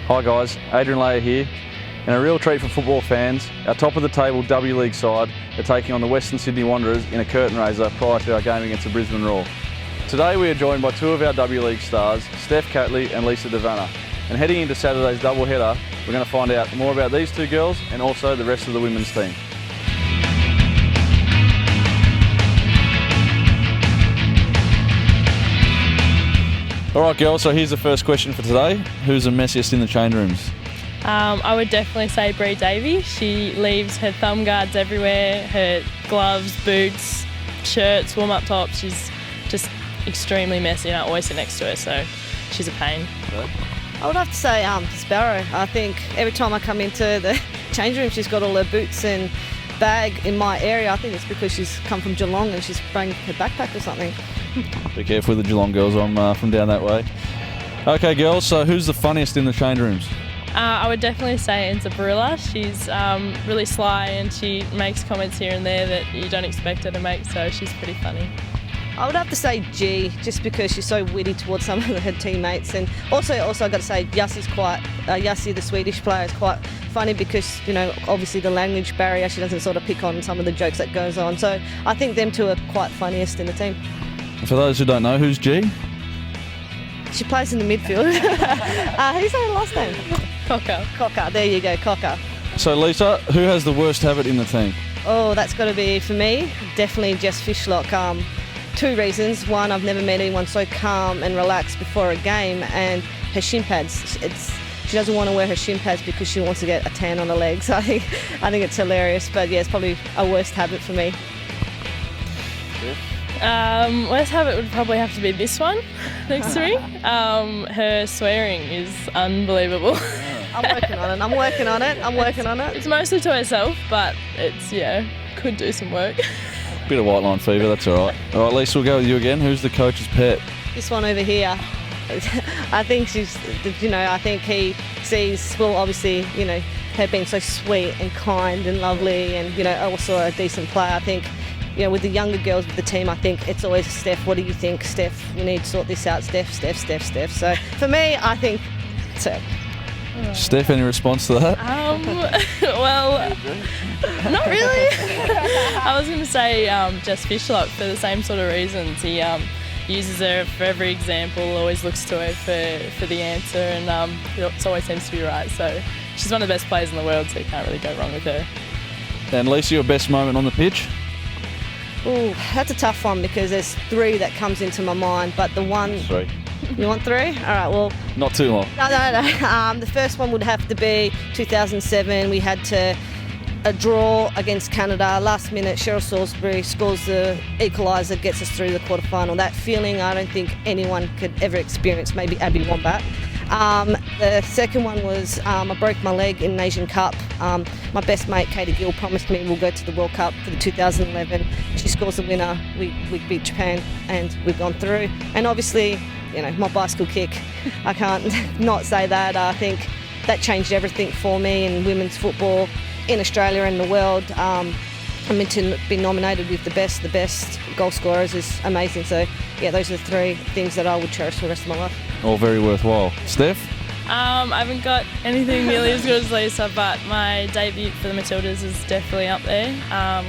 Hi guys, Adrian Leijer here, and a real treat for football fans. Our top of the table W League side are taking on the Western Sydney Wanderers in a curtain raiser prior to our game against the Brisbane Roar. Today we are joined by two of our W League stars, Steph, Catley and Vanna. And heading into Saturday's double header, we're going to find out more about these two girls and also the rest of the women's team. Alright girls, so here's the first question for today. Who's the messiest in the change rooms? I would definitely say Bree Davey. She leaves her thumb guards everywhere, her gloves, boots, shirts, warm-up tops. She's just extremely messy and I always sit next to her, so she's a pain. I would have to say Sparrow. I think every time I come into the change room, she's got all her boots and bag in my area. I think it's because she's come from Geelong and she's bringing her backpack or something. Be careful with the Geelong girls, I'm from down that way. Okay girls, so who's the funniest in the change rooms? I would definitely say Enza Barilla. She's really sly and she makes comments here and there that you don't expect her to make, so she's pretty funny. I would have to say G, just because she's so witty towards some of her teammates, and also I've got to say Yassi, the Swedish player, is quite funny because, you know, obviously the language barrier, she doesn't sort of pick on some of the jokes that goes on. So I think them two are quite funniest in the team. For those who don't know, who's G? She plays in the midfield. Who's her last name? Cocker, there you go, Cocker. So Lisa, who has the worst habit in the team? Oh, that's got to be, for me, definitely Jess Fishlock. Two reasons. One, I've never met anyone so calm and relaxed before a game, and her shin pads. She doesn't want to wear her shin pads because she wants to get a tan on her legs. I think it's hilarious, but yeah, it's probably a worst habit for me. Worst habit would probably have to be this one next to me. Her swearing is unbelievable. I'm working on it. It's mostly to herself, but it's, could do some work. Bit of white line fever, that's alright. Alright Lisa, we'll go with you again. Who's the coach's pet? This one over here. I think I think he sees, well, obviously, her being so sweet and kind and lovely and, also a decent player. I think, with the younger girls with the team, I think it's always Steph. What do you think, Steph? We need to sort this out. Steph. So for me, I think it's her. Steph, any response to that? Well, not really. I was going to say Jess Fishlock for the same sort of reasons. He uses her for every example, always looks to her for the answer, and it always seems to be right. So she's one of the best players in the world, so you can't really go wrong with her. And Lisa, your best moment on the pitch? Oh, that's a tough one because there's three that comes into my mind, but the one... Three. You want three? All right, well... Not too long. No. The first one would have to be 2007. We had a draw against Canada. Last minute, Cheryl Salisbury scores the equaliser, gets us through the quarterfinal. That feeling I don't think anyone could ever experience, maybe Abby Wombat. The second one was I broke my leg in an Asian Cup. My best mate, Katie Gill, promised me we'll go to the World Cup for the 2011. She scores the winner. We beat Japan and we've gone through. And obviously, my bicycle kick, I can't not say that. I think that changed everything for me in women's football in Australia and the world. I mean, to be nominated with the best goal scorers is amazing. So, yeah, those are the three things that I would cherish for the rest of my life. All very worthwhile. Steph? I haven't got anything nearly as good as Lisa, but my debut for the Matildas is definitely up there.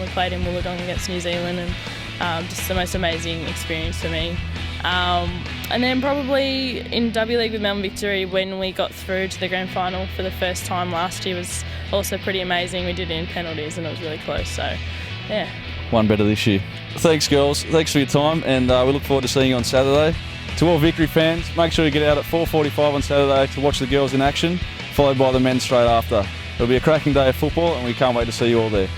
We played in Wollongong against New Zealand, and just the most amazing experience for me. And then probably in W League with Melbourne Victory, when we got through to the grand final for the first time last year, was also pretty amazing. We did it in penalties and it was really close, so yeah. One better this year. Thanks girls, thanks for your time, and we look forward to seeing you on Saturday. To all Victory fans, make sure you get out at 4:45 on Saturday to watch the girls in action, followed by the men straight after. It'll be a cracking day of football and we can't wait to see you all there.